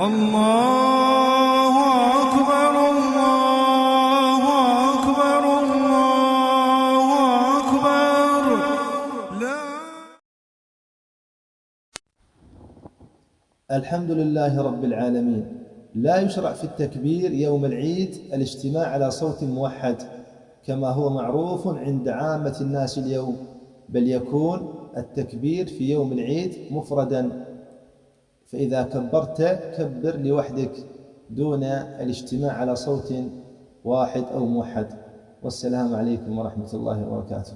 الله أكبر الله أكبر الله أكبر. لا. الحمد لله رب العالمين. لا يشرع في التكبير يوم العيد الاجتماع على صوت موحد كما هو معروف عند عامة الناس اليوم، بل يكون التكبير في يوم العيد مفردا، فإذا كبرت كبر لوحدك دون الاجتماع على صوت واحد أو موحد. والسلام عليكم ورحمة الله وبركاته.